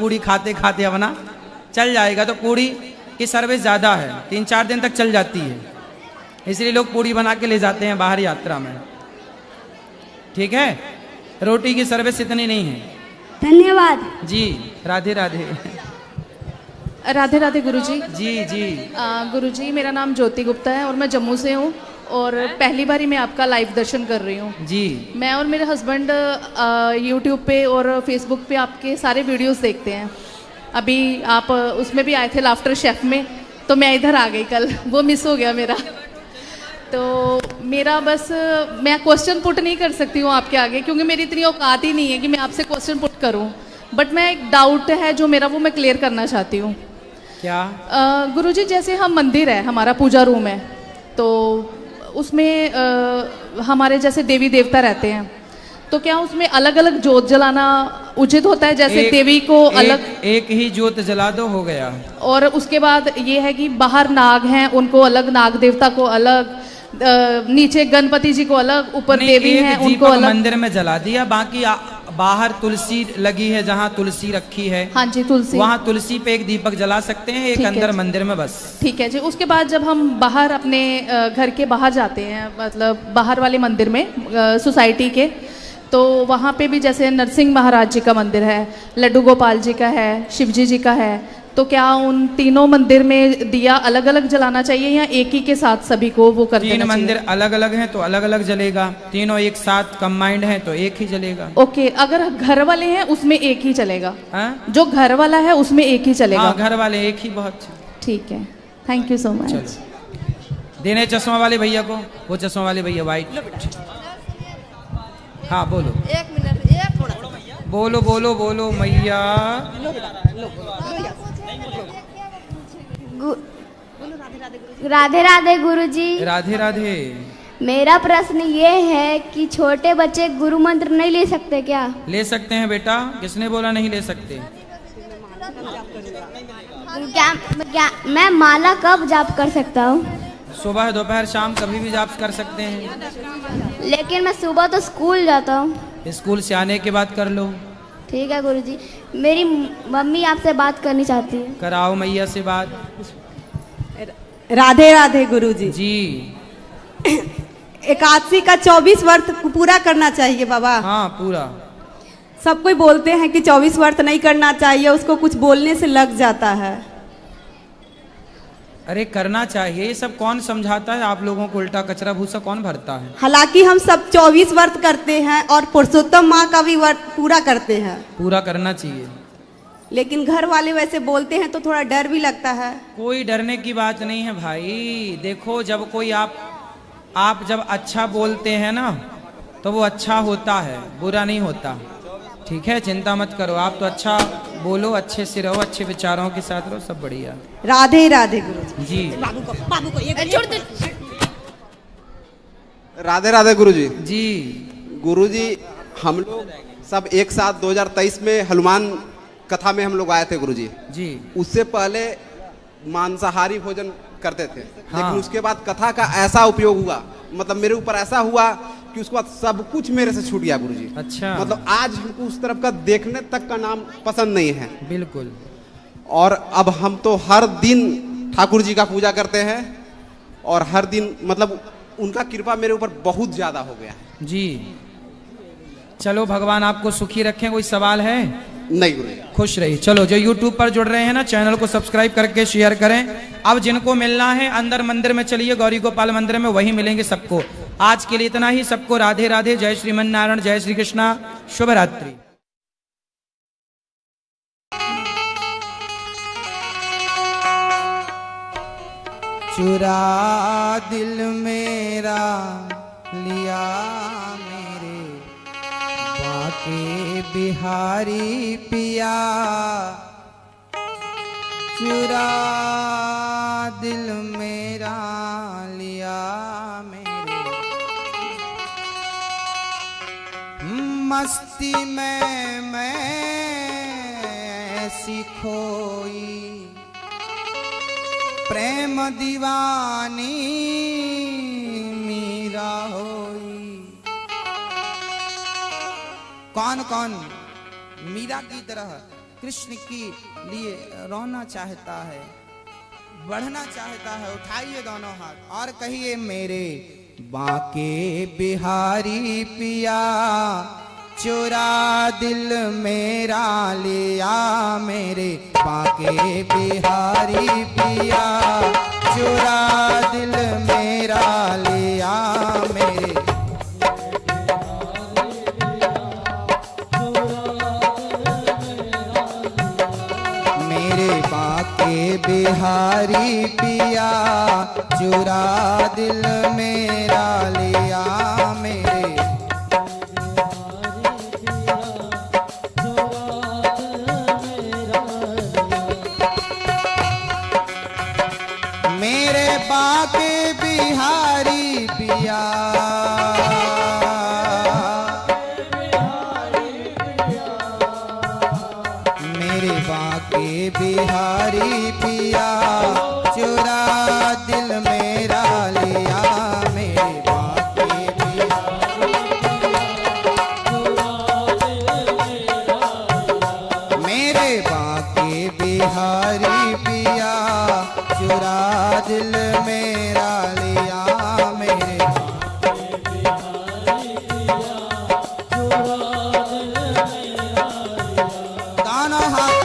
पूड़ी खाते खाते अपना चल जाएगा। तो पूड़ी की सर्विस ज़्यादा है, 3-4 दिन तक चल जाती है, इसलिए लोग पूड़ी बना के ले जाते हैं बाहर यात्रा में। ठीक है, रोटी की सर्विस इतनी नहीं है। धन्यवाद जी, राधे राधे। राधे राधे गुरुजी। जी जी। गुरुजी, मेरा नाम ज्योति गुप्ता है और मैं जम्मू से हूँ और पहली बार ही मैं आपका लाइव दर्शन कर रही हूँ। जी। मैं और मेरे हस्बैंड यूट्यूब पे और फेसबुक पे आपके सारे वीडियोस देखते हैं। अभी आप उसमें भी आए थे लाफ्टर शेफ में, तो मैं इधर आ गई कल, वो मिस हो गया मेरा। तो मेरा बस मैं क्वेश्चन पुट नहीं कर सकती हूँ आपके आगे, क्योंकि मेरी इतनी औकात ही नहीं है कि मैं आपसे क्वेश्चन पुट करूँ। बट मैं एक डाउट है जो मेरा, वो मैं क्लियर करना चाहती हूँ। क्या? गुरुजी, जैसे हम मंदिर है, हमारा पूजा रूम है, तो उसमें हमारे जैसे देवी देवता रहते हैं, तो क्या उसमें अलग अलग जोत जलाना उचित होता है? जैसे देवी को अलग एक ही जोत जला दो, हो गया। और उसके बाद ये है कि बाहर नाग हैं, उनको अलग, नाग देवता को अलग, नीचे गणपति जी को अलग, ऊपर देवी हैं उनको अलग। मंदिर में जला दिया, बाकी बाहर तुलसी लगी है, जहाँ तुलसी रखी है, हाँ जी, तुलसी, वहाँ तुलसी पे एक दीपक जला सकते हैं, एक अंदर मंदिर में बस। ठीक है जी। उसके बाद जब हम बाहर अपने घर के बाहर जाते हैं, मतलब बाहर वाले मंदिर में, सोसाइटी के, तो वहाँ पे भी जैसे नरसिंह महाराज जी का मंदिर है, लड्डू गोपाल जी का है, शिवजी जी का है, तो क्या उन तीनों मंदिर में दिया अलग अलग जलाना चाहिए या एक ही के साथ सभी को वो कर देना चाहिए? 3 मंदिर अलग अलग हैं तो अलग अलग जलेगा, तीनों एक साथ कंबाइंड हैं तो एक ही जलेगा। ओके, अगर घर वाले हैं उसमें एक ही चलेगा? हाँ? जो घर वाला है उसमें एक ही चलेगा? हाँ, घर वाले एक ही, बहुत ठीक है, थैंक यू सो मच। देने चश्मा वाले भैया को, वो चश्मा वाले भैया वाइट। हाँ बोलो, 1 मिनट, एक थोड़ा बोलो बोलो बोलो मैया। राधे राधे गुरुजी। राधे राधे। मेरा प्रश्न ये है कि छोटे बच्चे गुरु मंत्र नहीं ले सकते क्या? ले सकते हैं बेटा, किसने बोला नहीं ले सकते? क्या मैं माला कब जाप कर सकता हूँ? सुबह दोपहर शाम कभी भी जाप कर सकते हैं। लेकिन मैं सुबह तो स्कूल जाता हूँ। स्कूल से आने के बाद कर लो। ठीक है गुरुजी। मेरी मम्मी आपसे बात करनी चाहती है। कराओ मैया से बात। राधे राधे गुरुजी। जी। एकादशी का 24 व्रत पूरा करना चाहिए बाबा? हाँ पूरा। सब कोई बोलते हैं कि 24 व्रत नहीं करना चाहिए, उसको कुछ बोलने से लग जाता है। अरे करना चाहिए, ये सब कौन समझाता है आप लोगों को? उल्टा कचरा भूसा कौन भरता है? हालांकि हम सब 24 व्रत करते हैं और पुरुषोत्तम माँ का भी व्रत पूरा करते हैं। पूरा करना चाहिए, लेकिन घर वाले वैसे बोलते हैं तो थोड़ा डर भी लगता है। कोई डरने की बात नहीं है भाई। देखो, जब कोई आप जब अच्छा बोलते हैं ना तो वो अच्छा होता है, बुरा नहीं होता। ठीक है, चिंता मत करो, आप तो अच्छा बोलो, अच्छे से रहो, अच्छे विचारों के साथ रहो, सब बढ़िया। राधे राधे गुरुजी। जी। बाबू को राधे राधे गुरुजी। जी। गुरुजी, हम लोग सब एक साथ 2023 में हनुमान कथा में हम लोग आए थे गुरुजी। जी। उससे पहले मांसाहारी भोजन करते थे। हाँ। लेकिन उसके बाद कथा का ऐसा उपयोग हुआ, मतलब मेरे ऊपर ऐसा हुआ कि उसके बाद सब कुछ मेरे से छूट गया गुरुजी। अच्छा। मतलब आज हमको उस तरफ का देखने तक का नाम पसंद नहीं है। बिल्कुल। और अब हम तो हर दिन ठाकुर जी का पूजा करते हैं और हर दिन मतलब उनका कृपा मेरे ऊपर बहुत ज्यादा हो गया है। जी। चलो, भगवान आपको सुखी रखें। कोई सवाल है? नहीं गुरुजी। खुश रही। चलो, जो YouTube पर जुड़ रहे हैं ना, चैनल को सब्सक्राइब करके शेयर करें। अब जिनको मिलना है अंदर मंदिर में चलिए, गौरी गोपाल मंदिर में, वहीं मिलेंगे सबको। आज के लिए इतना ही। सबको राधे राधे। जय श्रीमन नारायण, जय श्री कृष्णा, शुभ रात्रि। चुरा दिल मेरा लिया मेरे बाके बिहारी पिया, चुरा दिल मेरा लिया मेरे, मस्ती में मैं ऐसी खोई, प्रेम दीवानी मीरा होई। कौन कौन मीरा की तरह कृष्ण की लिए रोना चाहता है, बढ़ना चाहता है, उठाइए दोनों हाथ और कहिए मेरे बांके बिहारी पिया चुरा दिल मेरा लिया, मेरे बांके बिहारी पिया चुरा दिल मेरा लिया, मेरे बांके बिहारी पिया चुरा दिल मेरा लिया, मेरे मेरे बांके बिहारी पिया बांके बिहारी पिया चुरा दिल मेरा लिया, मेरे बांके मेरे बांके बिहारी पिया चुरा दिल मेरा लिया, मेरे दोनों हाथ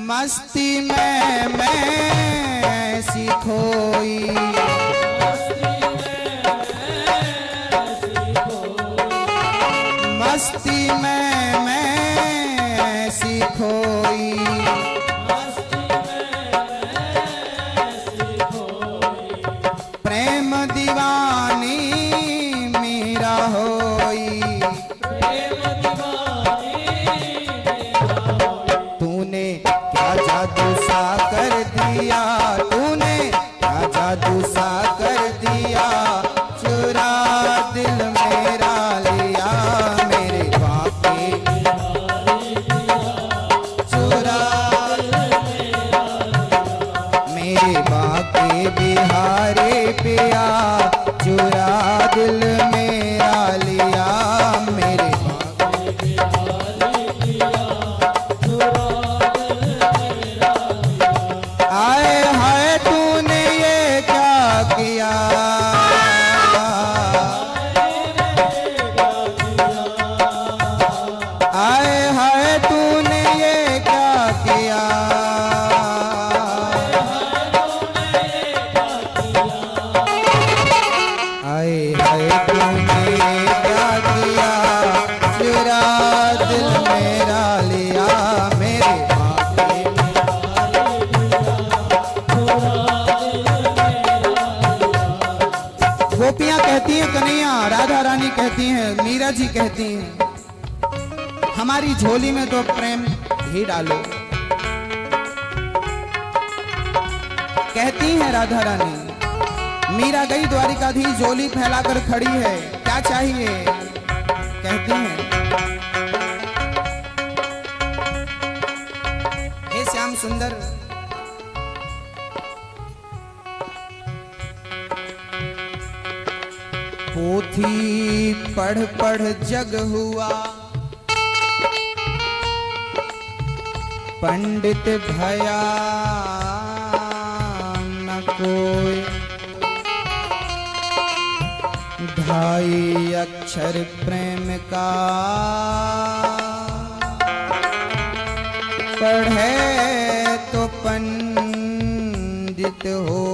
मस्ती में मैं ऐसी खोई, मस्ती में मैं ऐसी खोई, प्रेम दीवानी मेरा होई, तूने क्या जादू सा कर दिया, तूने क्या जादू सा कर दिया चुरा दिल मेरा लिया, मेरे बांके चुरा मेरे बांके बिहारी पिया चुरा दिल मेरा लिया, मेरे आए हाय तूने ये क्या किया, आए हाय तूने ये क्या किया, आए हाय तूने ये क्या किया चुरा दिल मेरा लिया, मेरे गोपियां कहती हैं कन्हैया, राधा रानी कहती हैं, मीरा जी कहती हैं हमारी झोली में तो प्रेम ही डालो, कहती हैं राधा रानी। मीरा गई द्वारिकाधीश झोली फैलाकर खड़ी है, क्या चाहिए कहती हैं हे श्याम सुंदर पोथी पढ़ पढ़ जग हुआ, पंडित भया न कोई, ढाई अक्षर प्रेम का पढ़े तो पंडित हो।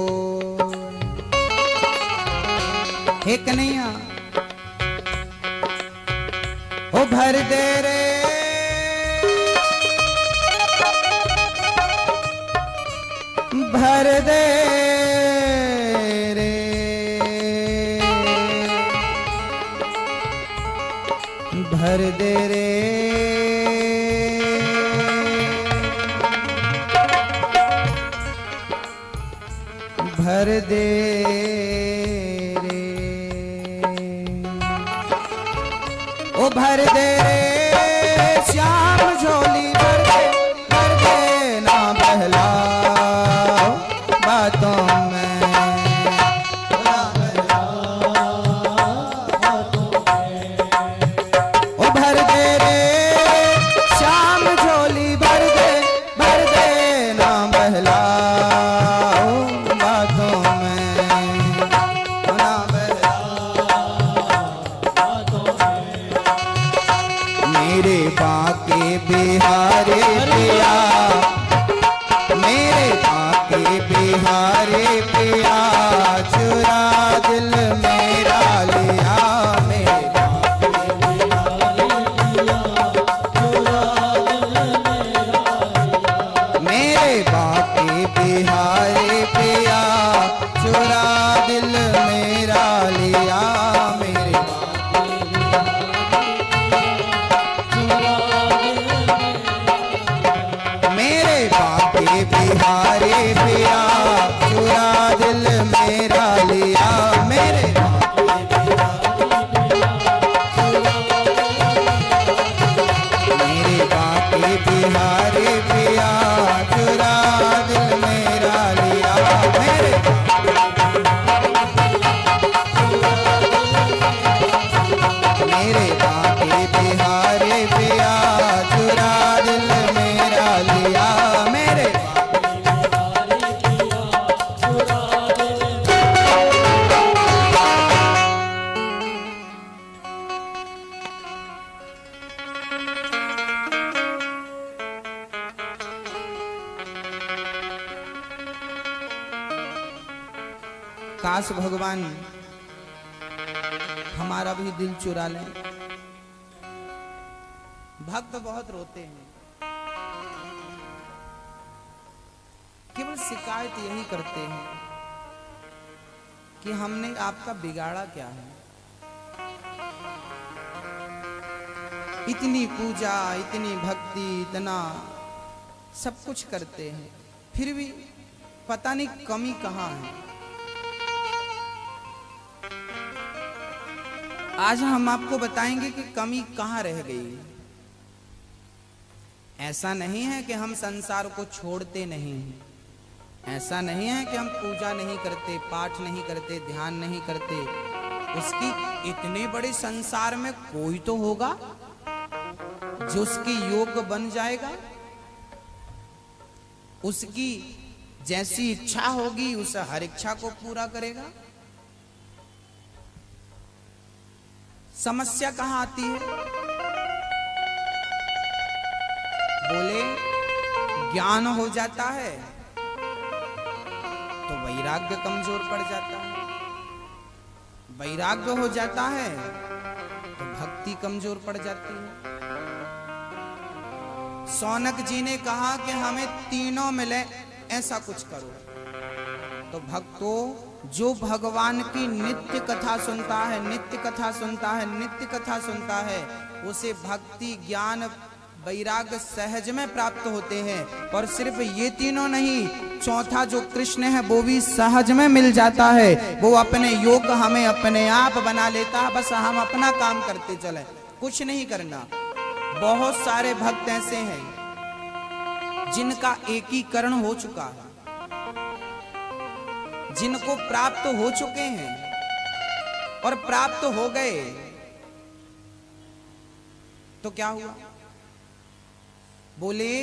हे कन्हैया ओ भर दे रे भर दे रे भर दे रे भर दे रे, ओ भर दे रे श्याम झोली भर दे ना बहलाओ बातों में, ओ भर दे रे श्याम झोली भर दे ना बहलाओ बातों में, ना बहलाओ बातों में। मेरे बाके बिहारे पिया, मेरे बाके बिहारे पिया, चुरा दिल मेरा लिया, मेरे मेरे बाके बिहारे पिया, चुरा दिल मेरा लिया, मेरे मेरे बाके बिहारे पिया, चुरा दिल मेरा लिया, मेरे मेरे बाके बिहारे पिया, चुरा दिल मेरा लिया, मेरे मेरे बाके बिहारे पिया, चुरा दिल मेरा लिया, मेरे काश भगवान हमारा भी दिल चुरा लें। भक्त बहुत रोते हैं, केवल शिकायत यही करते हैं कि हमने आपका बिगाड़ा क्या है। इतनी पूजा, इतनी भक्ति, इतना सब कुछ करते हैं, फिर भी पता नहीं कमी कहाँ है। आज हम आपको बताएंगे कि कमी कहाँ रह गई। ऐसा नहीं है कि हम संसार को छोड़ते नहीं, ऐसा नहीं है कि हम पूजा नहीं करते, पाठ नहीं करते, ध्यान नहीं करते। उसकी इतने बड़े संसार में कोई तो होगा जो उसकी योग्य बन जाएगा, उसकी जैसी इच्छा होगी उस हर इच्छा को पूरा करेगा। समस्या कहां आती है? बोले ज्ञान हो जाता है तो वैराग्य कमजोर पड़ जाता है, वैराग्य हो जाता है तो भक्ति कमजोर पड़ जाती है। सौनक जी ने कहा कि हमें तीनों मिले ऐसा कुछ करो। तो भक्तों, जो भगवान की नित्य कथा सुनता है, नित्य कथा सुनता है, नित्य कथा सुनता है, उसे भक्ति, ज्ञान, वैराग्य सहज में प्राप्त होते हैं। और सिर्फ ये तीनों नहीं, चौथा जो कृष्ण है वो भी सहज में मिल जाता है। वो अपने योग हमें अपने आप बना लेता है, बस हम अपना काम करते चले, कुछ नहीं करना। बहुत सारे भक्त ऐसे हैं जिनका एकीकरण हो चुका है, जिनको प्राप्त हो चुके हैं और प्राप्त हो गए, तो क्या हुआ? बोले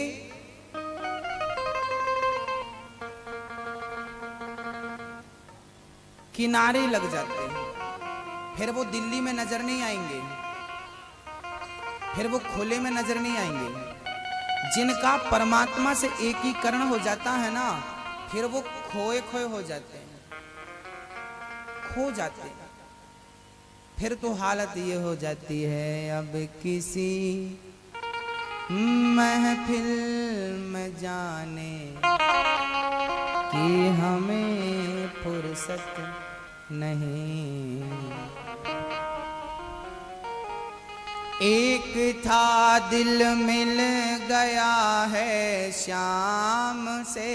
किनारे लग जाते हैं, फिर वो दिल्ली में नजर नहीं आएंगे, फिर वो खुले में नजर नहीं आएंगे। जिनका परमात्मा से एकीकरण हो जाता है ना, फिर वो खोए खोए हो जाते हैं, खो जाते हैं। फिर तो हालत ये हो जाती है, अब किसी महफिल में जाने कि हमें फुर्सत नहीं। एक था दिल मिल गया है श्याम से,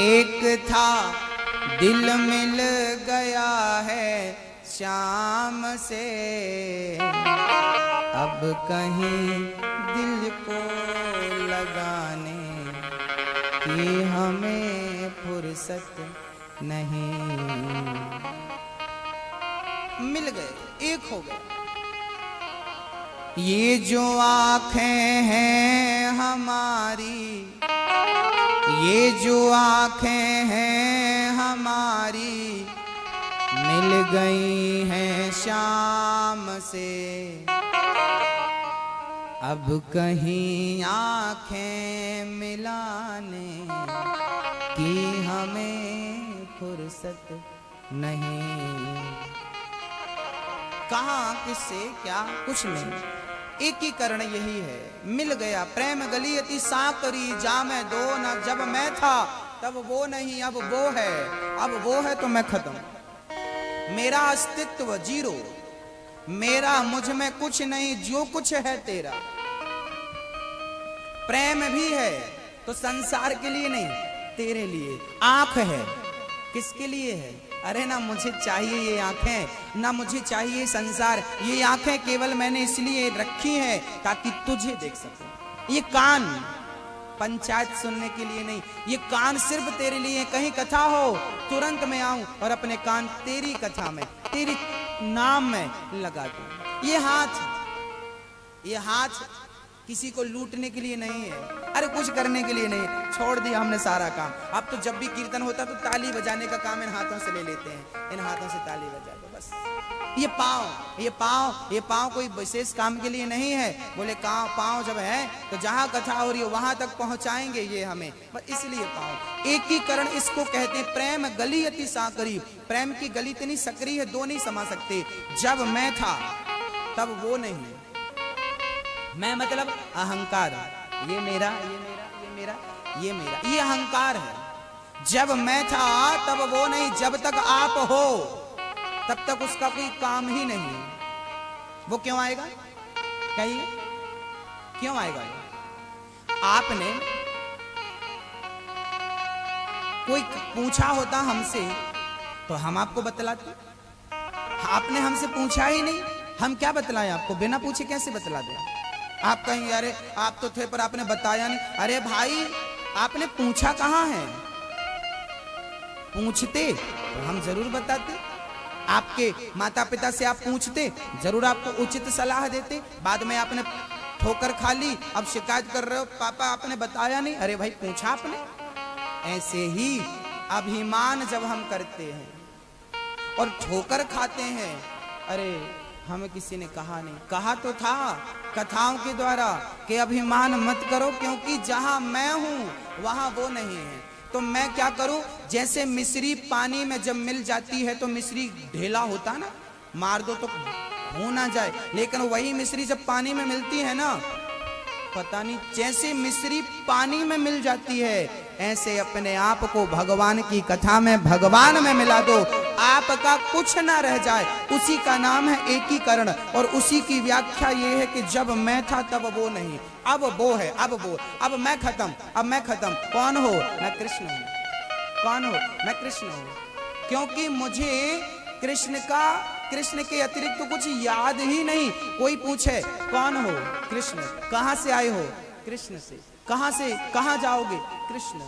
एक था दिल मिल गया है शाम से, अब कहीं दिल को लगाने की हमें फुर्सत नहीं। मिल गए, एक हो गए। ये जो आंखें हैं हमारी, ये जो आंखें हैं हमारी, मिल गई हैं शाम से, अब कहीं आंखें मिलाने की हमें फुर्सत नहीं। कहाँ किससे क्या, कुछ नहीं, एकीकरण यही है। मिल गया प्रेम गली अति साकरी, जा मैं दो न, जब मैं था तब वो नहीं, अब वो है, अब वो है तो मैं खत्म। मेरा अस्तित्व जीरो, मेरा मुझ में कुछ नहीं, जो कुछ है तेरा। प्रेम भी है तो संसार के लिए नहीं, तेरे लिए। आंख है, किसके लिए है? अरे ना मुझे चाहिए ये आंखें, ना मुझे चाहिए संसार। ये आंखें केवल मैंने इसलिए रखी है ताकि तुझे देख सकूं। ये कान पंचायत सुनने के लिए नहीं, ये कान सिर्फ तेरे लिए। कहीं कथा हो तुरंत मैं आऊं और अपने कान तेरी कथा में, तेरी नाम में लगा दूं। ये हाथ किसी को लूटने के लिए नहीं है, अरे कुछ करने के लिए नहीं। छोड़ दिया हमने सारा काम। अब तो जब भी कीर्तन होता तो ताली बजाने का काम इन हाथों से ले लेते हैं, इन हाथों से ताली बजा दो बस। ये पाँव कोई विशेष काम के लिए नहीं है। बोले पाँव जब है तो जहाँ कथा हो रही हो वहां तक पहुंचाएंगे ये हमें, बस इसलिए पाँव। एकीकरण इसको कहते हैं। प्रेम गली अति साकरी, प्रेम की गली इतनी सकरी है, दो नहीं समा सकते। जब मैं था तब वो नहीं। मैं मतलब अहंकार, ये मेरा, ये मेरा, ये मेरा, ये मेरा, ये अहंकार है। जब मैं था तब वो नहीं, जब तक आप हो तब तक उसका कोई काम ही नहीं। वो क्यों आएगा? कहिए क्यों आएगा? आपने कोई पूछा होता हमसे तो हम आपको बतलाते। आपने हमसे पूछा ही नहीं, हम क्या बतलाएं आपको? बिना पूछे कैसे बतला दें? आप कहेंगे अरे आप तो थे पर आपने बताया नहीं। अरे भाई आपने पूछा कहाँ है? पूछते तो हम जरूर बताते। आपके माता पिता से आप पूछते, जरूर आपको उचित सलाह देते। बाद में आपने ठोकर खा ली, अब शिकायत कर रहे हो पापा आपने बताया नहीं। अरे भाई पूछा आपने। ऐसे ही अभिमान जब हम करते हैं और ठोकर खाते हैं, अरे हमें किसी ने कहा नहीं, कहा तो था कथाओं के द्वारा कि अभिमान मत करो, क्योंकि जहां मैं हूं वहां वो नहीं है। तो मैं क्या करूं? जैसे मिश्री पानी में जब मिल जाती है तो मिश्री ढेला होता ना, मार दो तो हो ना जाए, लेकिन वही मिश्री जब पानी में मिलती है ना, पता नहीं, जैसे मिश्री पानी में मिल जाती है ऐसे अपने आप को भगवान की कथा में, भगवान में मिला दो, आपका कुछ ना रह जाए। उसी का नाम है एकीकरण। और उसी की व्याख्या ये है कि जब मैं था तब वो नहीं, अब वो है, अब वो, अब मैं खत्म, अब मैं खत्म। कौन हो? मैं कृष्ण हूं। कौन हो? मैं कृष्ण हूं। क्योंकि मुझे कृष्ण के अतिरिक्त तो कुछ याद ही नहीं। कोई पूछे कौन हो? कृष्ण। कहां से आए हो? कृष्ण से। कहां से कहां जाओगे? कृष्ण।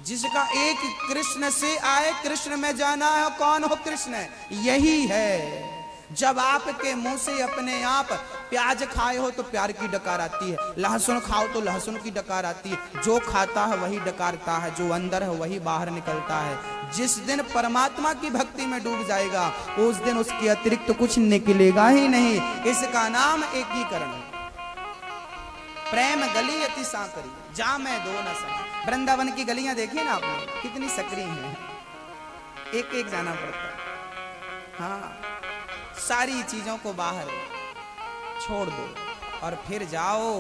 जिसका एक कृष्ण से आए कृष्ण में जाना है। कौन हो? कृष्ण। यही है। जब आपके मुंह से अपने आप प्याज खाए हो तो प्यार की डकार आती है, लहसुन खाओ तो लहसुन की डकार आती है। जो खाता है वही डकारता है, जो अंदर है वही बाहर निकलता है। जिस दिन परमात्मा की भक्ति में डूब जाएगा उस दिन उसके अतिरिक्त कुछ निकलेगा ही नहीं। इसका नाम एकीकरण है। प्रेम गली अति साकरी, जा मैं दो न समा। वृंदावन की गलियां देखी ना आपने, कितनी सकरी हैं, एक एक जाना पड़ता है। हाँ, सारी चीजों को बाहर छोड़ दो और फिर जाओ।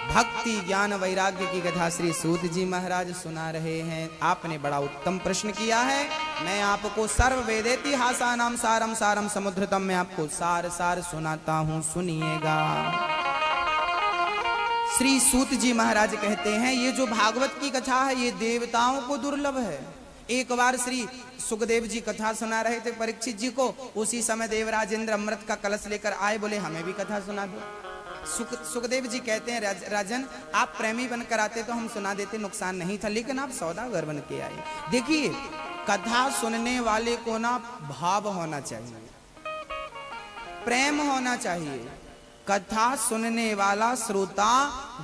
भक्ति ज्ञान वैराग्य की कथा श्री सूत जी महाराज सुना रहे हैं। आपने बड़ा उत्तम प्रश्न किया है। मैं आपको सर्व वेदेति हासानाम सारम सारम समुद्रतम में आपको सार सार सुनाता हूं, सुनिएगा। श्री सूत जी महाराज कहते हैं ये जो भागवत की कथा है ये देवताओं को दुर्लभ है। एक बार श्री सुखदेव जी कथा सुना रहे थे परीक्षित जी को, उसी समय देवराज इंद्र अमृत का कलश लेकर आए, बोले हमें भी कथा सुना दो। सुखदेव जी कहते हैं राजन आप प्रेमी बनकर आते तो हम सुना देते, नुकसान नहीं था, लेकिन आप सौदागर बन के आए। देखिए कथा सुनने वाले को ना भाव होना चाहिए, प्रेम होना चाहिए। कथा सुनने वाला श्रोता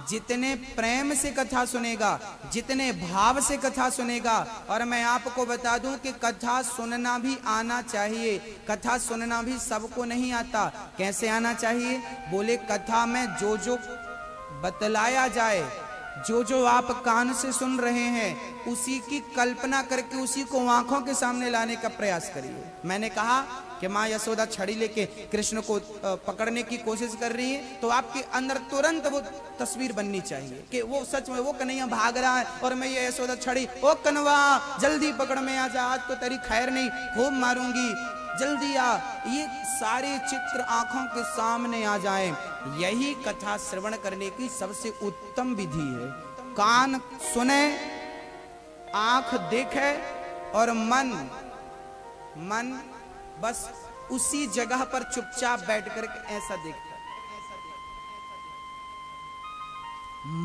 जितने प्रेम से कथा सुनेगा, जितने भाव से कथा सुनेगा, और मैं आपको बता दूं कि कथा सुनना भी आना चाहिए। कथा सुनना भी सबको नहीं आता। कैसे आना चाहिए? बोले कथा में जो जो बतलाया जाए, जो जो आप कान से सुन रहे हैं, उसी की कल्पना करके उसी को आंखों के सामने लाने का प्रयास करिए। मैंने कहा कि माँ यशोदा छड़ी लेके कृष्ण को पकड़ने की कोशिश कर रही है, तो आपके अंदर तुरंत वो तस्वीर बननी चाहिए कि वो सच में वो कन्हैया भाग रहा है और मैं ये यशोदा छड़ी, ओ कन्हवा जल्दी पकड़ में आ जा, आज तो तेरी खैर नहीं, खूब मारूंगी, जल्दी आ। ये सारे चित्र आंखों के सामने आ जाएं। यही कथा श्रवण करने की सबसे उत्तम विधि है। कान सुने, आंख देखे और मन बस उसी जगह पर चुपचाप बैठ कर ऐसा देखता।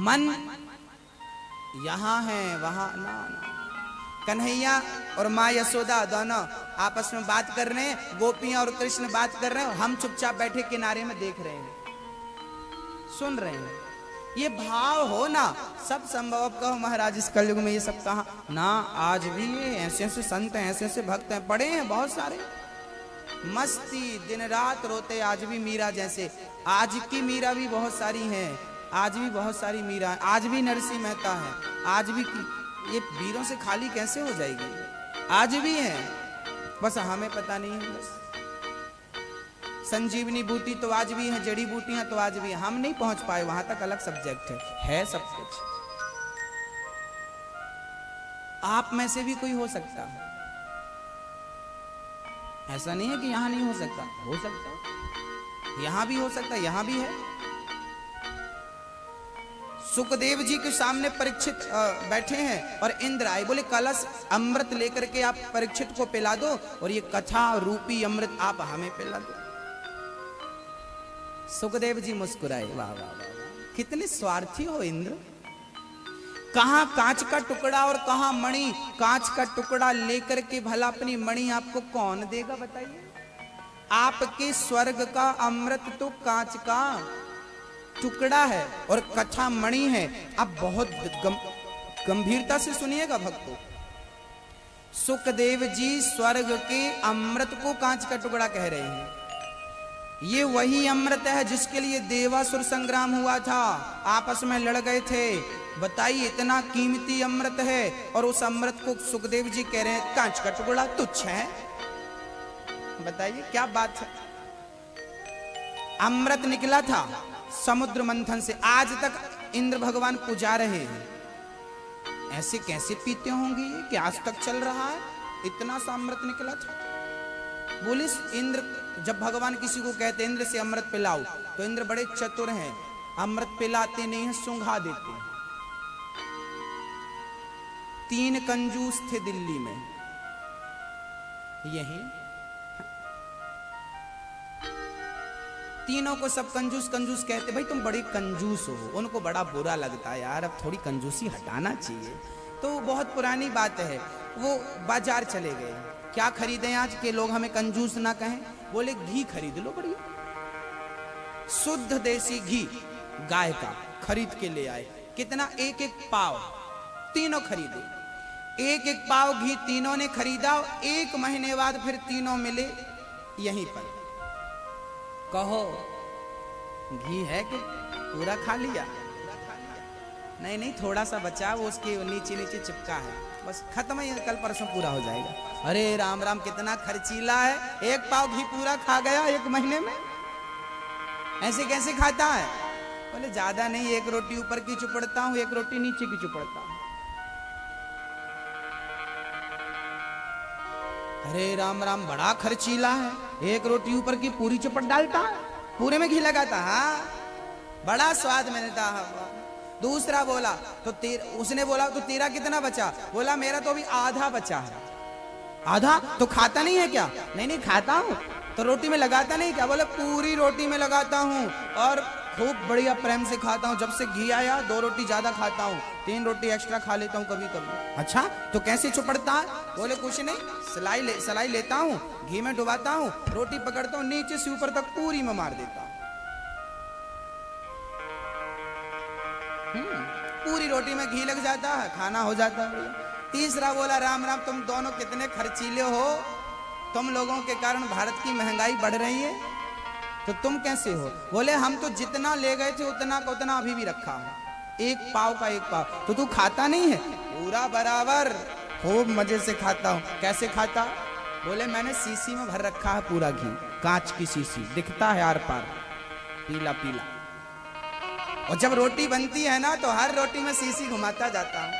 मन यहां है वहां ना। कन्हैया और माँ यशोदा दोनों आपस में बात कर रहे हैं, गोपियां और कृष्ण बात कर रहे हैं, हम चुपचाप बैठे किनारे में देख रहे हैं, सुन रहे हैं। ये भाव हो ना, सब संभव। अब कहो महाराज इस कलयुग में ये सब कहाँ ना, आज भी ऐसे ऐसे संत हैं, ऐसे ऐसे भक्त हैं, पड़े हैं बहुत सारे, मस्ती दिन रात रोते। आज भी मीरा जैसे, आज की मीरा भी बहुत सारी हैं, आज भी बहुत सारी मीरा, आज भी नरसिंह मेहता है, आज भी ये वीरों से खाली कैसे हो जाएगी? आज भी है, बस हमें पता नहीं है। बस संजीवनी बूटी तो आज भी है, जड़ी बूटियां तो आज भी है, हम नहीं पहुंच पाए वहां तक, अलग सब्जेक्ट है सब कुछ। आप में से भी कोई हो सकता है, ऐसा नहीं है कि यहां नहीं हो सकता, हो सकता, यहां भी हो सकता, यहां भी है। सुखदेव जी के सामने परीक्षित बैठे हैं और इंद्र आए, बोले कलश अमृत लेकर के आप परीक्षित को पिला दो और ये कथा रूपी अमृत आप हमें पिला दो। सुखदेव जी मुस्कुराए, वाह वाह वाह, कितने स्वार्थी हो इंद्र। कहां कांच का टुकड़ा और कहां मणि। कांच का टुकड़ा लेकर के भला अपनी मणि आपको कौन देगा बताइए? आपके स्वर्ग का अमृत तो कांच का टुकड़ा है और कथा मणि है। अब बहुत गंभीरता से सुनिएगा भक्तों, सुखदेव जी स्वर्ग के अमृत को कांच का टुकड़ा कह रहे हैं। ये वही अमृत है जिसके लिए देवासुर संग्राम हुआ था, आपस में लड़ गए थे। बताइए इतना कीमती अमृत है और उस अमृत को सुखदेव जी कह रहे हैं कांच का टुकड़ा तुच्छ है। बताइए क्या बात है। अमृत निकला था समुद्र मंथन से, आज तक इंद्र भगवान पुजा रहे हैं। ऐसे कैसे पीते होंगे ये कि आज तक चल रहा है? इतना सा अमृत निकला था। बोले इंद्र, जब भगवान किसी को कहते इंद्र से अमृत पिलाओ, तो इंद्र बड़े चतुर हैं, अमृत पिलाते नहीं है, सुंघा देते हैं। 3 कंजूस थे दिल्ली में, यही तीनों को सब कंजूस कंजूस कहते। भाई तुम बड़े कंजूस हो, उनको बड़ा बुरा लगता है, यार अब थोड़ी कंजूसी हटाना चाहिए। तो बहुत पुरानी बात है। वो बाजार चले गए, क्या खरीदें आज के लोग हमें कंजूस ना कहें? बोले घी खरीद लो, बढ़िया शुद्ध देसी घी गाय का खरीद के ले आए। कितना? 1-1 पाव, तीनों खरीदे। 1-1 पाव घी तीनों ने खरीदा। 1 महीने बाद फिर तीनों मिले यहीं पर। कहो घी है कि पूरा खा लिया? नहीं नहीं, थोड़ा सा बचा, वो उसके नीचे नीचे चिपका है, बस खत्म है, कल परसों पूरा हो जाएगा। अरे राम राम, कितना खर्चीला है, 1 पाव घी पूरा खा गया 1 महीने में। ऐसे कैसे खाता है? बोले ज्यादा नहीं, 1 रोटी ऊपर की चुपड़ता हूं, 1 रोटी नीचे की चुपड़ता हूं। अरे राम राम, बड़ा खर्चीला है, 1 रोटी ऊपर की पूरी चुपड़ डालता है, पूरे में घी लगाता है, बड़ा स्वाद मिलता है। दूसरा बोला तो उसने बोला तो तेरा कितना बचा? बोला मेरा तो अभी आधा बचा है। आधा तो खाता नहीं है क्या? नहीं नहीं खाता हूँ। तो रोटी में लगाता नहीं क्या? बोले पूरी रोटी में लगाता हूँ और खूब बढ़िया प्रेम से खाता हूँ। जब से घी आया 2 रोटी ज्यादा खाता हूँ, 3 रोटी एक्स्ट्रा खा लेता हूँ कभी कभी। अच्छा तो कैसे चुपड़ता है? बोले कुछ नहीं, सलाई लेता हूँ, घी में डुबाता हूँ, रोटी पकड़ता हूँ, नीचे से ऊपर तक पूरी में मार देता हूँ। पूरी रोटी में घी लग जाता है, खाना हो जाता है। तीसरा बोला राम राम, तुम दोनों कितने खर्चीले हो, तुम लोगों के कारण भारत की महंगाई बढ़ रही है, तो तुम कैसे हो? बोले हम तो जितना ले गए थे उतना का उतना अभी भी रखा है, 1 पाव का 1 पाव। तो तू खाता नहीं है? पूरा बराबर, खूब मजे से खाता हूं। कैसे खाता? बोले मैंने सीसी में भर रखा है पूरा घी, कांच की सीसी, दिखता है आर पार, पीला पीला। और जब रोटी बनती है ना तो हर रोटी में सीसी घुमाता जाता हूं,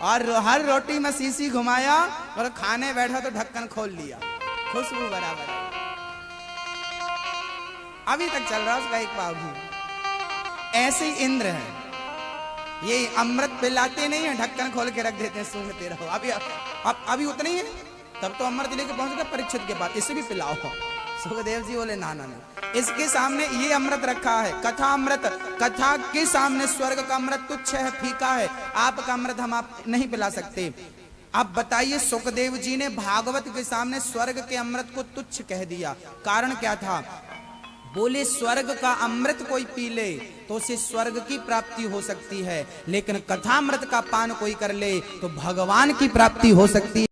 और हर रोटी में सीसी घुमाया और खाने बैठा तो ढक्कन खोल लिया, खुशबू बराबर। अभी तक चल रहा उसका 1 पाव घी। ऐसे ही इंद्र है, ये अमृत पिलाते नहीं है, ढक्कन खोल के रख देते हैं, सूंघते रहो। अभी उतना ही है, तब तो अमृत लेके पहुंच गया परीक्षित के बाद, इसे भी पिलाओ। सुखदेव जी बोले ना ना ना, इसके सामने ये अमृत रखा है, कथा अमृत। कथा के सामने स्वर्ग का अमृत तुच्छ है, फीका है, आपका अमृत हम आप नहीं पिला सकते। अब बताइए, सुखदेव जी ने भागवत के सामने स्वर्ग के अमृत को तुच्छ कह दिया, कारण क्या था? बोले स्वर्ग का अमृत कोई पी ले तो उसे स्वर्ग की प्राप्ति हो सकती है, लेकिन कथामृत का पान कोई कर ले तो भगवान की प्राप्ति हो सकती है।